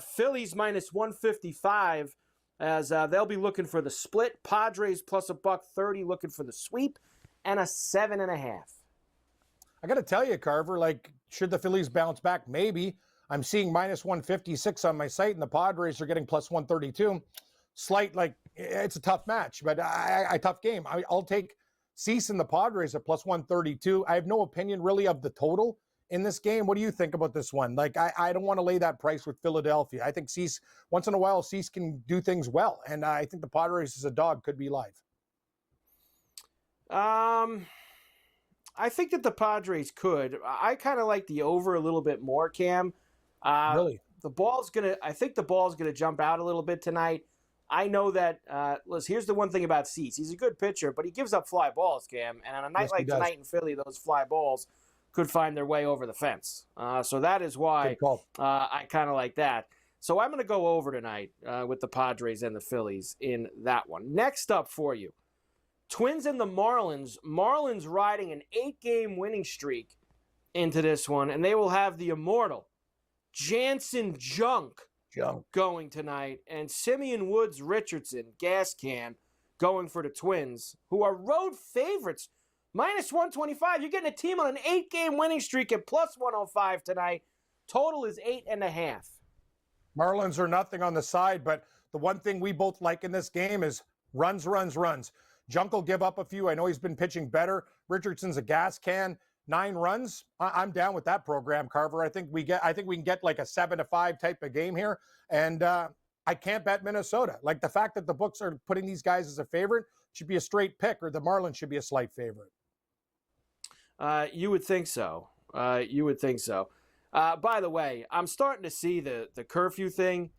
Phillies minus 155 as they'll be looking for the split. Padres plus $130 looking for the sweep and a 7.5. I got to tell you, Carver, like, should the Phillies bounce back? Maybe. I'm seeing minus 156 on my site, and the Padres are getting plus 132. Slight, like, it's a tough match, but tough game. I'll take Cease and the Padres at plus 132. I have no opinion really of the total in this game. What do you think about this one? Like, I don't want to lay that price with Philadelphia. I think Cease, once in a while, Cease can do things well. And I think the Padres as a dog could be live. I think that the Padres could. I kind of like the over a little bit more, Cam. Really? I think the ball's going to jump out a little bit tonight. I know that, here's the one thing about Cease. He's a good pitcher, but he gives up fly balls, Cam. And on a night like tonight in Philly, those fly balls could find their way over the fence. So that is why I kind of like that. So I'm going to go over tonight with the Padres and the Phillies in that one. Next up for you, Twins and the Marlins. Marlins riding an 8-game winning streak into this one, and they will have the immortal Jansen Junk going tonight, and Simeon Woods Richardson, gas can, going for the Twins, who are road favorites. Minus 125. You're getting a team on an 8-game winning streak at plus 105 tonight. Total is 8.5. Marlins are nothing on the side, but the one thing we both like in this game is Runs. Junk will give up a few. I know he's been pitching better. Richardson's a gas can. 9 runs. I'm down with that program, Carver. I think we can get like a 7-5 type of game here. And I can't bet Minnesota. Like the fact that the books are putting these guys as a favorite should be a straight pick, or the Marlins should be a slight favorite. You would think so. By the way, I'm starting to see the curfew thing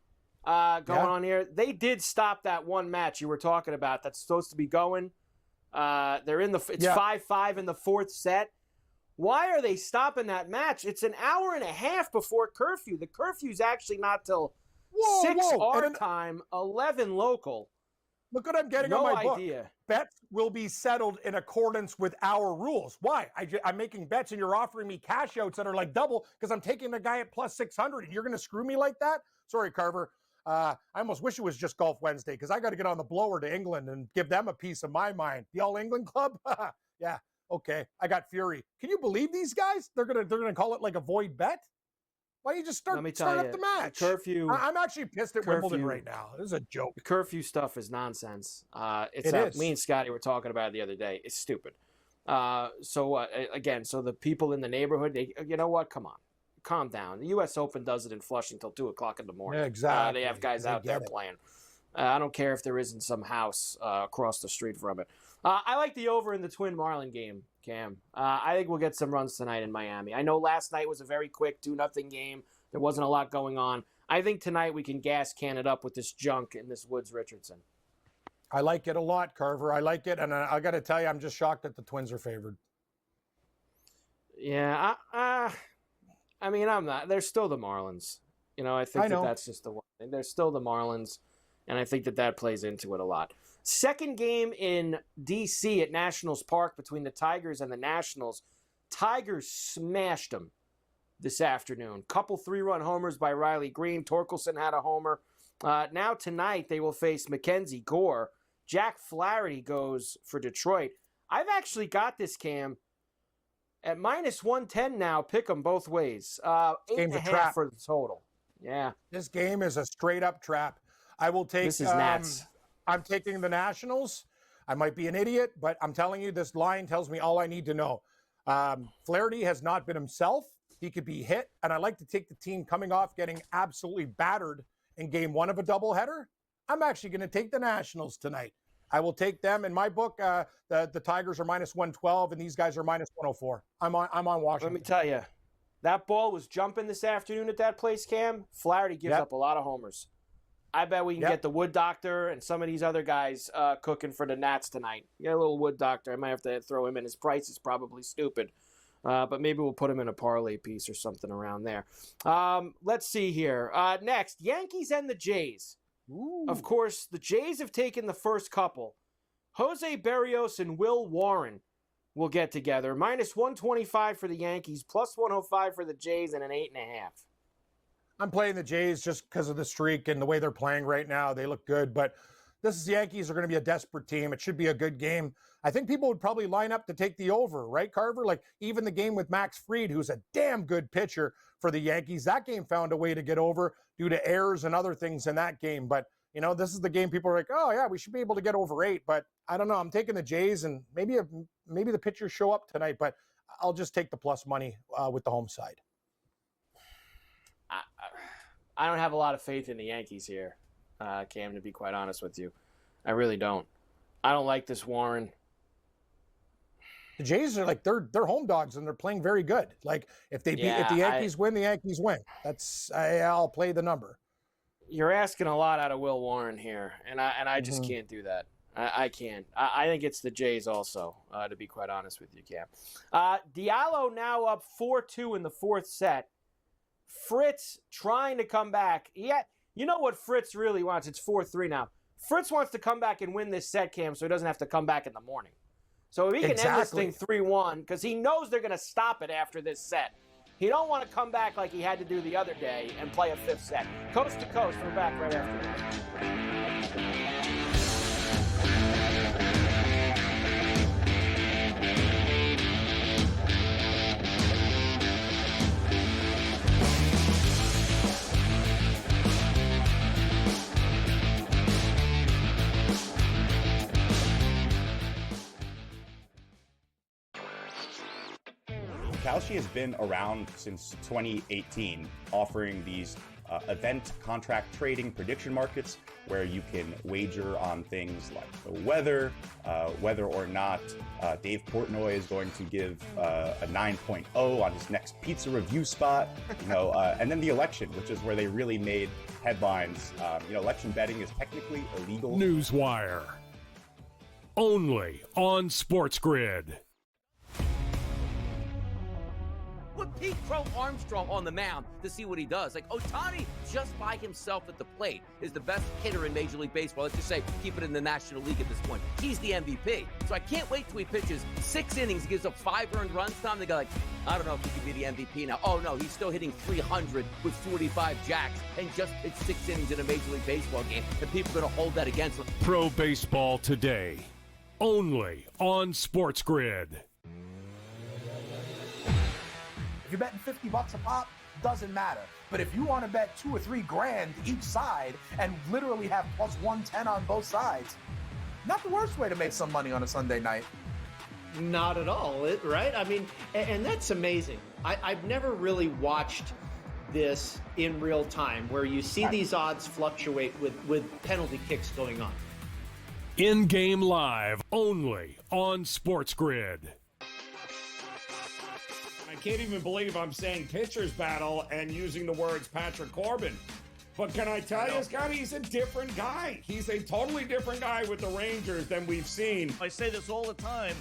going on here. They did stop that one match you were talking about that's supposed to be going. They're in it's 5-5 in the 4th set. Why are they stopping that match? It's an hour and a half before curfew. The curfew's actually not till 6 our time, 11 local. Look what I'm getting on my book. Bets will be settled in accordance with our rules. Why? I'm making bets and you're offering me cash outs that are like double because I'm taking the guy at plus 600 and you're going to screw me like that? Sorry, Carver. I almost wish it was just Golf Wednesday because I got to get on the blower to England and give them a piece of my mind. The All England Club? Yeah. Okay, I got fury. Can you believe these guys? They're gonna call it like a void bet. Why don't you just start up the match? Curfew. I'm actually pissed at Wimbledon right now. This is a joke. The curfew stuff is nonsense. It is. Me and Scotty were talking about it the other day. It's stupid. So the people in the neighborhood, you know what? Come on, calm down. The U.S. Open does it in Flushing till 2:00 in the morning. Yeah, exactly. They have guys out there playing. I don't care if there isn't some house across the street from it. I like the over in the Twin Marlin game, Cam. I think we'll get some runs tonight in Miami. I know last night was a very quick 2-0 game. There wasn't a lot going on. I think tonight we can gas can it up with this junk and this Woods Richardson. I like it a lot, Carver. I like it, and I got to tell you, I'm just shocked that the Twins are favored. Yeah, I mean, I'm not. They're still the Marlins. You know, I think that's just the one thing. They're still the Marlins, and I think that plays into it a lot. Second game in D.C. at Nationals Park between the Tigers and the Nationals. Tigers smashed them this afternoon. Couple 3-run homers by Riley Green. Torkelson had a homer. Now tonight they will face Mackenzie Gore. Jack Flaherty goes for Detroit. I've actually got this, Cam, at -110 now. Pick them both ways. 8.5 for the total. Yeah. This game is a straight-up trap. I will take... This is Nats. I'm taking the Nationals. I might be an idiot, but I'm telling you, this line tells me all I need to know. Flaherty has not been himself. He could be hit, and I like to take the team coming off getting absolutely battered in game 1 of a doubleheader. I'm actually going to take the Nationals tonight. I will take them. In my book, the Tigers are -112, and these guys are -104. I'm on Washington. Let me tell you, that ball was jumping this afternoon at that place, Cam. Flaherty gives up a lot of homers. I bet we can get the Wood Doctor and some of these other guys cooking for the Nats tonight. Get a little Wood Doctor. I might have to throw him in. His price is probably stupid. But maybe we'll put him in a parlay piece or something around there. Let's see here. Next, Yankees and the Jays. Ooh. Of course, the Jays have taken the first couple. Jose Berrios and Will Warren will get together. -125 for the Yankees, +105 for the Jays, and an 8.5. I'm playing the Jays just because of the streak and the way they're playing right now. They look good, but the Yankees are going to be a desperate team. It should be a good game. I think people would probably line up to take the over, right, Carver? Like even the game with Max Fried, who's a damn good pitcher for the Yankees, that game found a way to get over due to errors and other things in that game. But, you know, this is the game people are like, oh, yeah, we should be able to get over 8. But I don't know. I'm taking the Jays, and maybe the pitchers show up tonight, but I'll just take the plus money with the home side. I don't have a lot of faith in the Yankees here, Cam, to be quite honest with you. I really don't. I don't like this Warren. The Jays are like they're home dogs and they're playing very good. Like if the Yankees win, the Yankees win. I'll play the number. You're asking a lot out of Will Warren here, and I just can't do that. I can't. I think it's the Jays also, to be quite honest with you, Cam. Diallo now up 4-2 in the 4th set. Fritz trying to come back. Yeah, you know what Fritz really wants? It's 4-3 now. Fritz wants to come back and win this set, Cam, so he doesn't have to come back in the morning. So if he can end this thing 3-1, because he knows they're going to stop it after this set. He don't want to come back like he had to do the other day and play a 5th set. Coast to coast, we're back right after this. Kalshi has been around since 2018, offering these event contract trading prediction markets where you can wager on things like the weather, whether or not Dave Portnoy is going to give a 9.0 on his next pizza review spot, and then the election, which is where they really made headlines. Election betting is technically illegal. Newswire. Only on SportsGrid. Put Pete Crow Armstrong on the mound to see what he does. Like, Ohtani, just by himself at the plate, is the best hitter in Major League Baseball. Let's just say, keep it in the National League at this point. He's the MVP. So I can't wait till he pitches 6 innings, gives up 5 earned runs. Time they go like, I don't know if he could be the MVP now. Oh, no, he's still hitting 300 with 45 jacks and just hit 6 innings in a Major League Baseball game. And people are going to hold that against him. Pro Baseball Today. Only on SportsGrid. If you're betting $50 a pop, doesn't matter. But if you want to bet $2 or $3 grand each side and literally have plus 110 on both sides, not the worst way to make some money on a Sunday night. Not at all, right? I mean, and that's amazing. I've never really watched this in real time where you see these odds fluctuate with penalty kicks going on. In-game live, only on SportsGrid. I can't even believe I'm saying pitcher's battle and using the words Patrick Corbin. But can I tell you, Scotty, he's a different guy. He's a totally different guy with the Rangers than we've seen. I say this all the time.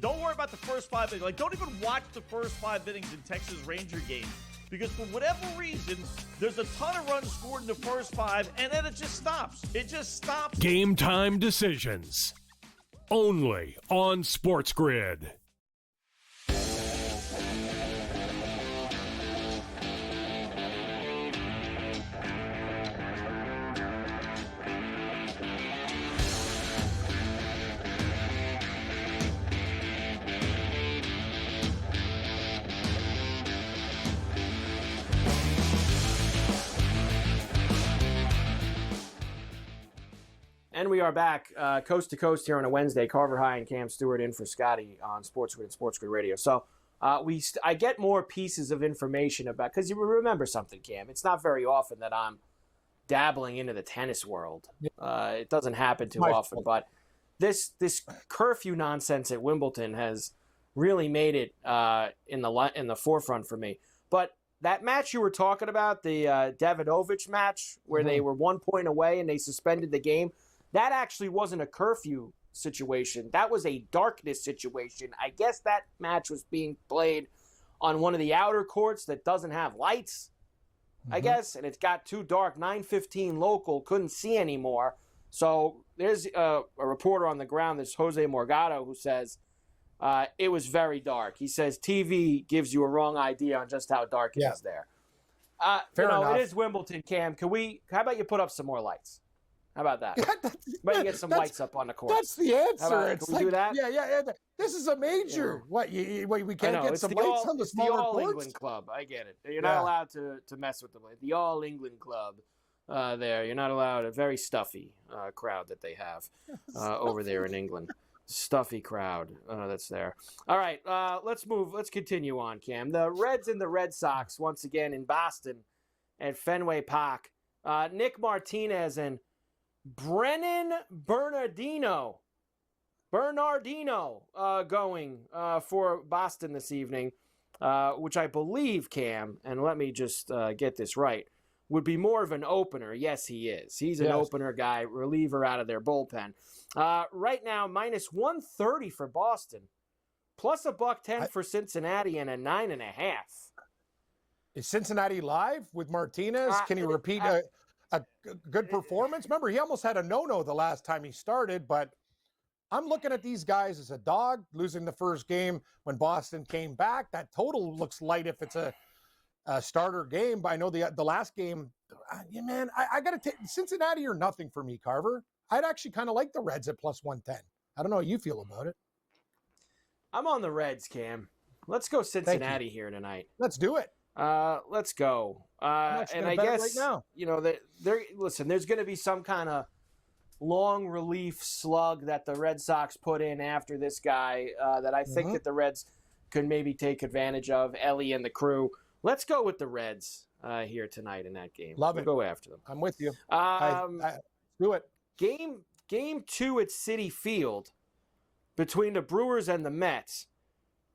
Don't worry about the first 5 innings. Like, don't even watch the first 5 innings in Texas Ranger games. Because for whatever reason, there's a ton of runs scored in the first 5, and then it just stops. It just stops. Game time decisions. Only on SportsGrid. And we are back coast to coast here on a Wednesday. Carver and Cam Stewart in for Scotty on SportsGrid and SportsGrid Radio. So I get more pieces of information about, because you remember something, Cam. It's not very often that I'm dabbling into the tennis world. It doesn't happen too often. But this curfew nonsense at Wimbledon has really made it in the forefront for me. But that match you were talking about, the Davidovich match, where they were 1 point away and they suspended the game, that actually wasn't a curfew situation. That was a darkness situation. I guess that match was being played on one of the outer courts that doesn't have lights, I guess, and it got too dark. 9:15 local, couldn't see anymore. So there's a reporter on the ground, this Jose Morgado, who says it was very dark. He says TV gives you a wrong idea on just how dark it is there. Fair enough. It is Wimbledon, Cam. How about you put up some more lights? How about that? How about you get some lights up on the court? That's the answer. Can we do that? Yeah. This is a major. What? We can't get some lights on the smaller All courts? England club. I get it. You're not allowed to mess with them. The All England club there. You're not allowed. A very stuffy crowd that they have over there in England. Stuffy crowd that's there. All right, let's move. Let's continue on, Cam. The Reds and the Red Sox once again in Boston at Fenway Park. Nick Martinez and Brennan Bernardino going for Boston this evening, which I believe, Cam, and let me just get this right, would be more of an opener. Yes, he is. He's an opener guy, reliever out of their bullpen. Right now, minus 130 for Boston, plus $110 for Cincinnati, and a 9.5. Is Cincinnati live with Martinez? Can he repeat a good performance? Remember, he almost had a no-no the last time he started, but I'm looking at these guys as a dog, losing the first game when Boston came back. That total looks light if it's a starter game, but I know the last game, man, I got to take Cincinnati or nothing for me, Carver. I'd actually kind of like the Reds at plus 110. I don't know how you feel about it. I'm on the Reds, Cam. Let's go Cincinnati here tonight. Let's do it. Let's go. And I guess, right now. Listen, there's going to be some kind of long relief slug that the Red Sox put in after this guy that I think that the Reds could maybe take advantage of, Ellie and the crew. Let's go with the Reds here tonight in that game. Love it. We'll go after them. I'm with you. Do it. Game 2 at Citi Field between the Brewers and the Mets.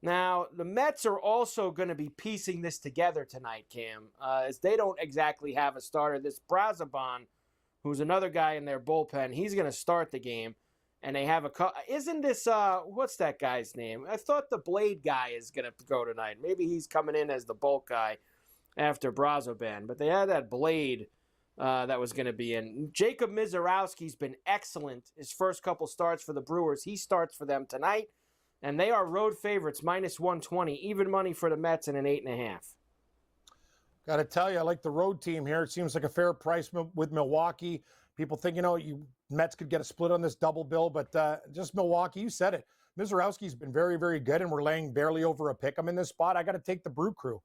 Now, the Mets are also going to be piecing this together tonight, Cam, as they don't exactly have a starter. This Brazoban, who's another guy in their bullpen, he's going to start the game. And they have isn't this, what's that guy's name? I thought the Blade guy is going to go tonight. Maybe he's coming in as the bulk guy after Brazoban. But they had that Blade that was going to be in. Jacob Mizorowski's been excellent his first couple starts for the Brewers. He starts for them tonight. And they are road favorites, minus 120, even money for the Mets and an 8.5. Got to tell you, I like the road team here. It seems like a fair price with Milwaukee. People think, Mets could get a split on this double bill, but just Milwaukee, you said it. Mizorowski's been very, very good, and we're laying barely over a pick 'em in this spot. I got to take the Brew Crew.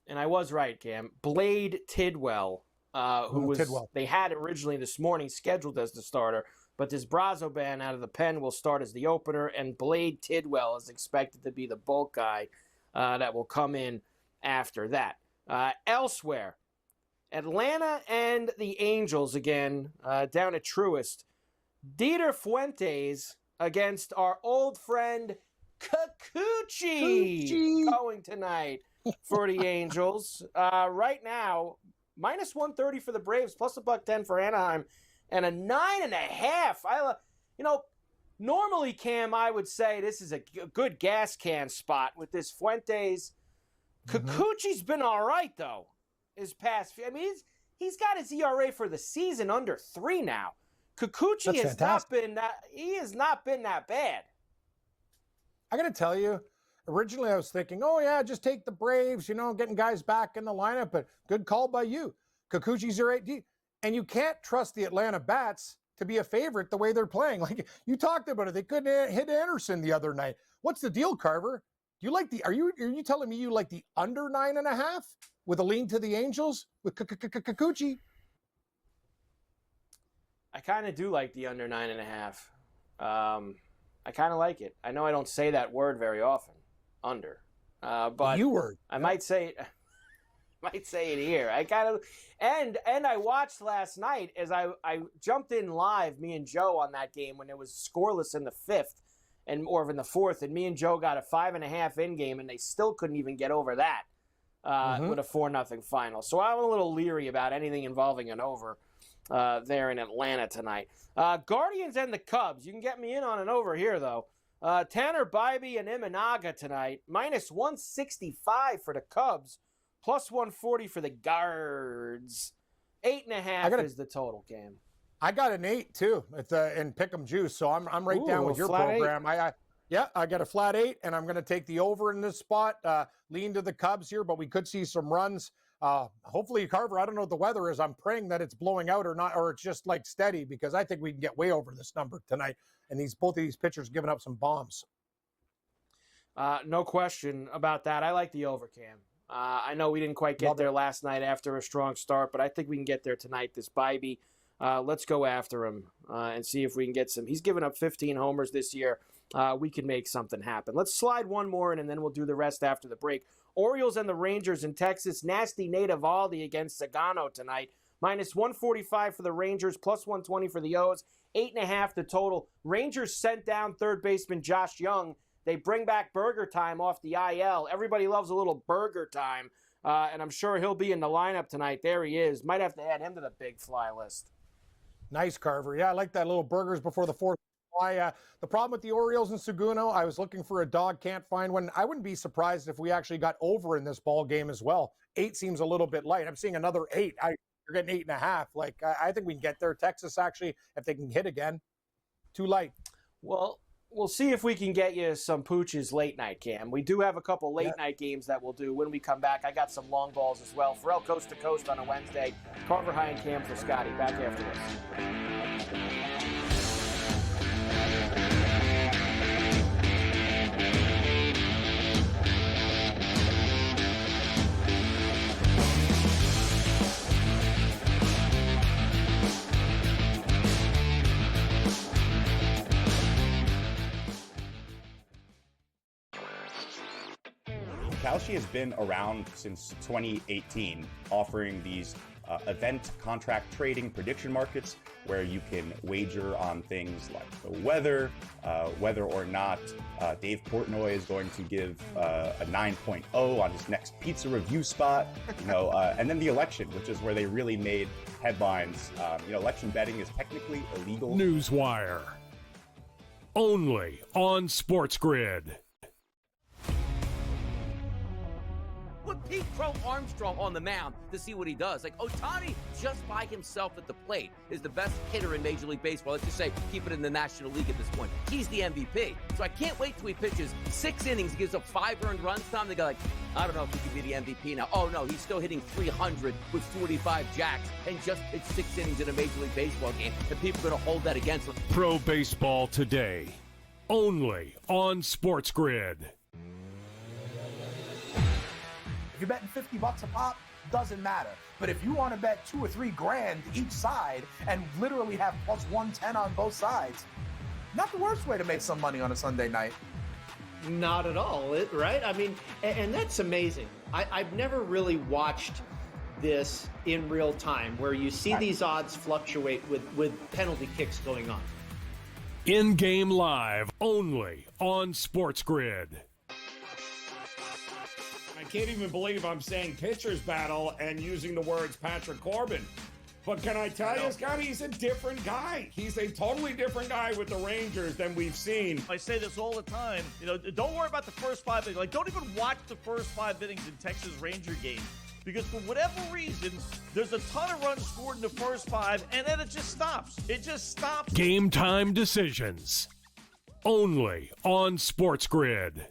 And I was right, Cam. Blade Tidwell, they had originally this morning scheduled as the starter, but this Brazoban out of the pen will start as the opener, and Blade Tidwell is expected to be the bulk guy that will come in after that. Elsewhere, Atlanta and the Angels again down at Truist. Dieter Fuentes against our old friend Kikuchi going tonight for the Angels. Right now, minus 130 for the Braves, plus $110 for Anaheim, and a 9.5. Normally, Cam, I would say this is a good gas can spot with this Fuentes. Kikuchi's been all right, though, his past few. I mean, he's got his ERA for the season under 3 now. Kikuchi has not been that bad. I got to tell you, originally I was thinking, just take the Braves, getting guys back in the lineup, but good call by you. Kikuchi's your 8D. And you can't trust the Atlanta Bats to be a favorite the way they're playing. Like you talked about it, they couldn't hit Anderson the other night. What's the deal, Carver? Do you like are you telling me you like the under 9.5 with a lean to the Angels with Kikuchi? I kind of do like the under 9.5. I kind of like it. I know I don't say that word very often, under, but I might say it. Might say it here. I kind of, and I watched last night as I jumped in live, me and Joe, on that game when it was scoreless in the 5th or in the 4th, and me and Joe got a 5.5 in game, and they still couldn't even get over that with a 4-0 final. So I'm a little leery about anything involving an over there in Atlanta tonight. Guardians and the Cubs. You can get me in on an over here though. Tanner Bybee and Imanaga tonight, minus 165 for the Cubs. Plus 140 for the Guards. 8.5 is the total, Cam. I got an 8 too. It's in Pick'em Juice, so I'm right down with your program. I got a flat 8, and I'm going to take the over in this spot. Lean to the Cubs here, but we could see some runs. Hopefully, Carver, I don't know what the weather is. I'm praying that it's blowing out or not, or it's just like steady, because I think we can get way over this number tonight. And both of these pitchers giving up some bombs. No question about that. I like the over, Cam. I know we didn't quite get there last night after a strong start, but I think we can get there tonight. This Bybee, let's go after him and see if we can get some. He's given up 15 homers this year. We can make something happen. Let's slide one more in, and then we'll do the rest after the break. Orioles and the Rangers in Texas. Nasty Nate Eovaldi against Sagano tonight. Minus 145 for the Rangers, plus 120 for the O's. 8.5 the total. Rangers sent down third baseman Josh Young. They bring back Burger Time off the IL. Everybody loves a little Burger Time, and I'm sure he'll be in the lineup tonight. There he is. Might have to add him to the big fly list. Nice, Carver. Yeah, I like that little burgers before the 4th. The problem with the Orioles and Saguna, I was looking for a dog, can't find one. I wouldn't be surprised if we actually got over in this ball game as well. 8 seems a little bit light. I'm seeing another 8. You're getting 8.5. I think we can get there. Texas, actually, if they can hit again, too light. Well, we'll see if we can get you some Pooch's late night, Cam. We do have a couple late night games that we'll do when we come back. I got some long balls as well. Ferrall Coast to Coast on a Wednesday. Carver High and Cam for Scotty. Back after this. Kalshi has been around since 2018, offering these event contract trading prediction markets where you can wager on things like the weather, whether or not Dave Portnoy is going to give a 9.0 on his next pizza review spot, and then the election, which is where they really made headlines. Election betting is technically illegal. Newswire. Only on SportsGrid. Put Pete Crow Armstrong on the mound to see what he does. Like, Ohtani, just by himself at the plate, is the best hitter in Major League Baseball. Let's just say, keep it in the National League at this point. He's the MVP. So I can't wait till he pitches 6 innings, gives up 5 earned runs. Time they go like, I don't know if he could be the MVP now. Oh, no, he's still hitting 300 with 45 jacks and just pitched 6 innings in a Major League Baseball game. And people are going to hold that against him. Pro Baseball Today. Only on SportsGrid. If you're betting $50 a pop, doesn't matter. But if you want to bet $2 or $3 grand each side and literally have plus 110 on both sides, not the worst way to make some money on a Sunday night. Not at all, right? I mean, and that's amazing. I've never really watched this in real time where you see these odds fluctuate with penalty kicks going on. In-game live, only on SportsGrid. I can't even believe I'm saying pitcher's battle and using the words Patrick Corbin. But can I tell you, Scott, he's a different guy. He's a totally different guy with the Rangers than we've seen. I say this all the time. Don't worry about the first 5 innings. Like, don't even watch the first 5 innings in Texas Ranger games. Because for whatever reason, there's a ton of runs scored in the first 5, and then it just stops. It just stops. Game time decisions. Only on SportsGrid.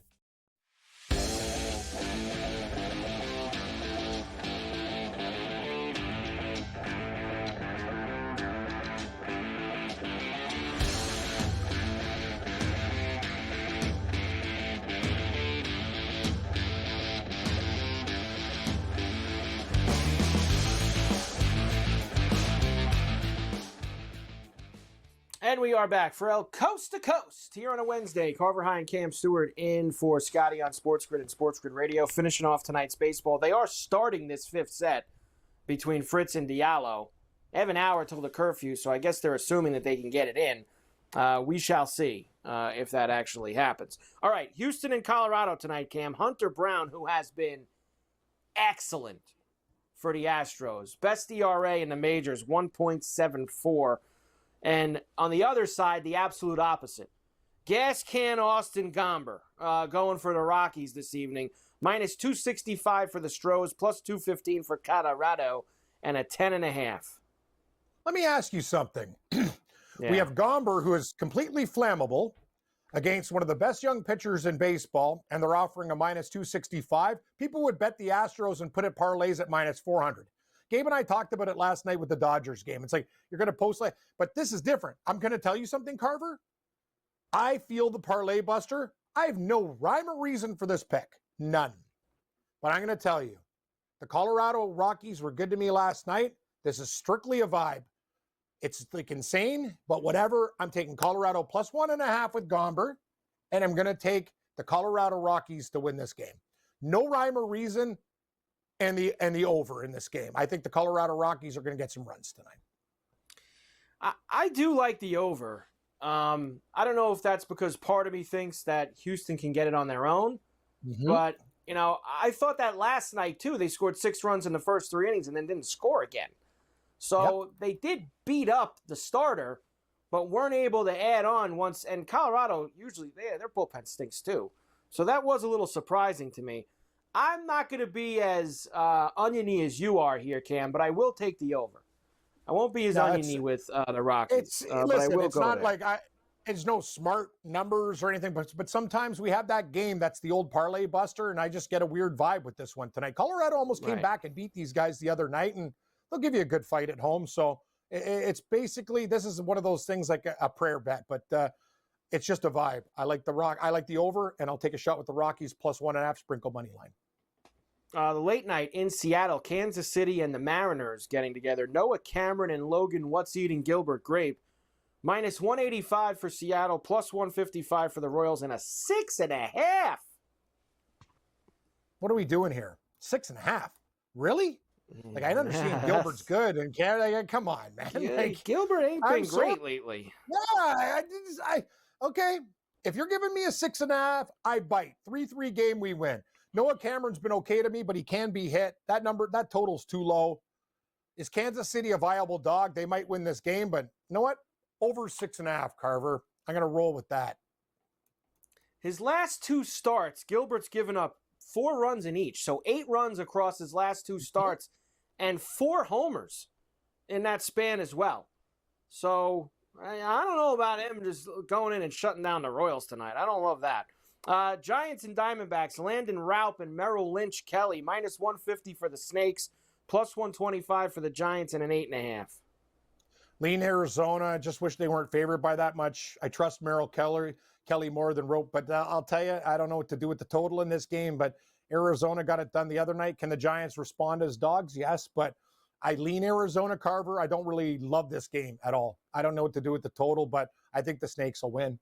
And we are back. Ferrall, coast to coast here on a Wednesday. Carver and Cam Stewart in for Scotty on SportsGrid and SportsGrid Radio. Finishing off tonight's baseball. They are starting this 5th set between Fritz and Diallo. They have an hour till the curfew, so I guess they're assuming that they can get it in. We shall see if that actually happens. All right, Houston and Colorado tonight, Cam. Hunter Brown, who has been excellent for the Astros. Best ERA in the majors, 1.74. And on the other side, the absolute opposite. Gas can Austin Gomber going for the Rockies this evening. Minus 265 for the Stros, plus 215 for Colorado, and a 10.5. Let me ask you something. Yeah. We have Gomber, who is completely flammable, against one of the best young pitchers in baseball, and they're offering a minus 265. People would bet the Astros and put it parlays at minus 400. Gabe and I talked about it last night with the Dodgers game. It's like, you're going to post like, but this is different. I'm going to tell you something, Carver. I feel the parlay buster. I have no rhyme or reason for this pick. None. But I'm going to tell you, the Colorado Rockies were good to me last night. This is strictly a vibe. It's like insane, but whatever. I'm taking Colorado plus 1.5 with Gomber, and I'm going to take the Colorado Rockies to win this game. No rhyme or reason. And the over in this game. I think the Colorado Rockies are going to get some runs tonight. I do like the over. I don't know if that's because part of me thinks that Houston can get it on their own. Mm-hmm. But, I thought that last night, too. They scored 6 runs in the first 3 innings and then didn't score again. So They did beat up the starter, but weren't able to add on once. And Colorado, usually, their bullpen stinks, too. So that was a little surprising to me. I'm not going to be as oniony as you are here, Cam, but I will take the over. I won't be as oniony with the Rockies, but I will it's go not there. like it's no smart numbers or anything, but sometimes we have that game that's the old parlay buster, and I just get a weird vibe with this one tonight. Colorado almost came back and beat these guys the other night, and they'll give you a good fight at home. So it's basically, this is one of those things like a prayer bet, but it's just a vibe. I like the over, and I'll take a shot with the Rockies plus 1.5 sprinkle money line. The late night in Seattle, Kansas City and the Mariners getting together. Noah Cameron and Logan What's Eating Gilbert Grape. Minus 185 for Seattle, plus 155 for the Royals, and a 6.5. What are we doing here? 6.5. Really? Like, I understand Gilbert's good, and come on, man. Yeah, Like, Gilbert ain't been great lately. Yeah, okay. If you're giving me a 6.5, I bite. 3-3 game, we win. Noah Cameron's been okay to me, but he can be hit. That total's too low. Is Kansas City a viable dog? They might win this game, but you know what? Over 6.5, Carver. I'm going to roll with that. His last 2 starts, Gilbert's given up 4 runs in each. So 8 runs across his last 2 starts and 4 homers in that span as well. So I don't know about him just going in and shutting down the Royals tonight. I don't love that. Giants and Diamondbacks, Landon Raup and Merrill Lynch Kelly, minus 150 for the Snakes, plus 125 for the Giants, and an 8.5. Lean Arizona. I just wish they weren't favored by that much. I trust Merrill Kelly more than Rope, but I'll tell you, I don't know what to do with the total in this game, but Arizona got it done the other night. Can the Giants respond as dogs? Yes, but I lean Arizona, Carver. I don't really love this game at all. I don't know what to do with the total, but I think the Snakes will win.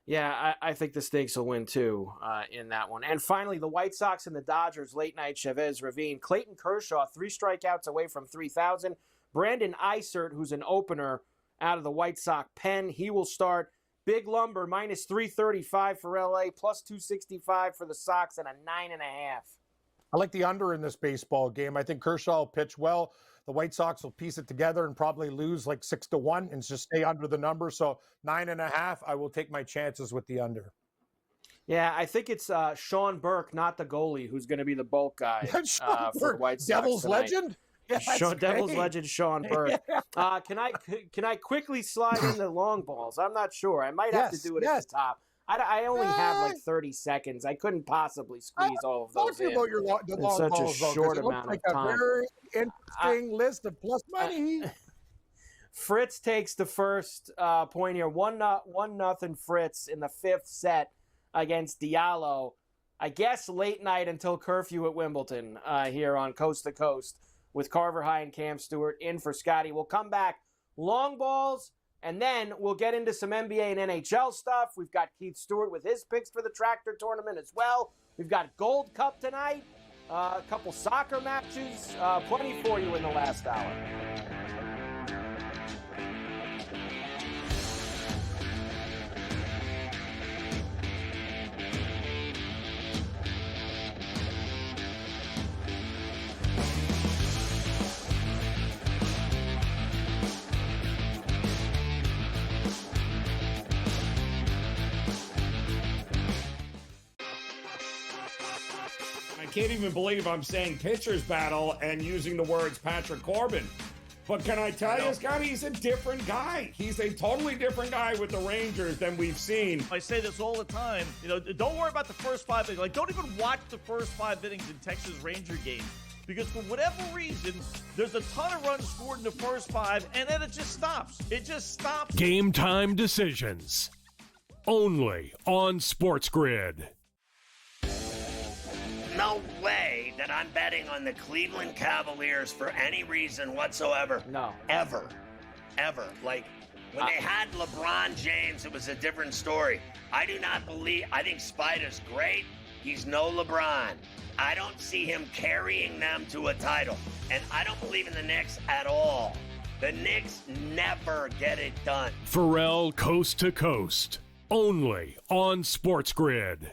Yeah, I think the Snakes will win too in that one. And finally, the White Sox and the Dodgers, late night Chavez Ravine. Clayton Kershaw, 3 strikeouts away from 3,000. Brandon Eisert, who's an opener out of the White Sox pen, he will start. Big Lumber, minus 335 for LA, plus 265 for the Sox, and a 9.5. I like the under in this baseball game. I think Kershaw will pitch well. The White Sox will piece it together and probably lose like 6-1 and just stay under the number. So 9.5, I will take my chances with the under. Yeah, I think it's Sean Burke, not the goalie, who's going to be the bulk guy for the White Sox Devil's tonight. legend? Devil's legend Sean Burke. Can I quickly slide into long balls? I'm not sure. I might have to do it at the top. I only have like 30 seconds. I couldn't possibly squeeze all of those in about your long such balls, a short amount like of time. A very interesting list of plus money. Fritz takes the first point here. 1-0 Fritz in the 5th set against Diallo. I guess late night until curfew at Wimbledon here on Coast to Coast with Carver High and Cam Stewart in for Scotty. We'll come back, long balls, and then we'll get into some NBA and NHL stuff. We've got Keith Stewart with his picks for the Tractor Tournament as well. We've got Gold Cup tonight, a couple soccer matches, plenty for you in the last hour. I can't even believe I'm saying pitcher's battle and using the words Patrick Corbin. But can I tell you, Scott, he's a different guy. He's a totally different guy with the Rangers than we've seen. I say this all the time. Don't worry about the first 5 innings. Like, don't even watch the first 5 innings in Texas Ranger games. Because for whatever reason, there's a ton of runs scored in the first 5, and then it just stops. It just stops. Game time decisions. Only on SportsGrid. No way that I'm betting on the Cleveland Cavaliers for any reason whatsoever. No. Ever. Like, when they had LeBron James, it was a different story. I do not believe, I think Spider's great. He's no LeBron. I don't see him carrying them to a title. And I don't believe in the Knicks at all. The Knicks never get it done. Ferrall Coast to Coast. Only on SportsGrid.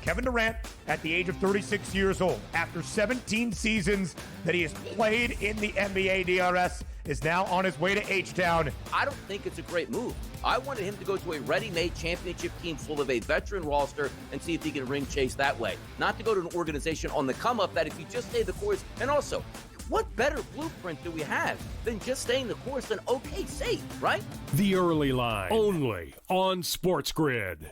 Kevin Durant, at the age of 36 years old, after 17 seasons that he has played in the NBA DRS, is now on his way to H-Town. I don't think it's a great move. I wanted him to go to a ready-made championship team full of a veteran roster and see if he can ring chase that way. Not to go to an organization on the come-up that if you just stay the course, and also, what better blueprint do we have than just staying the course and okay, safe, right? The Early Line. Only on SportsGrid.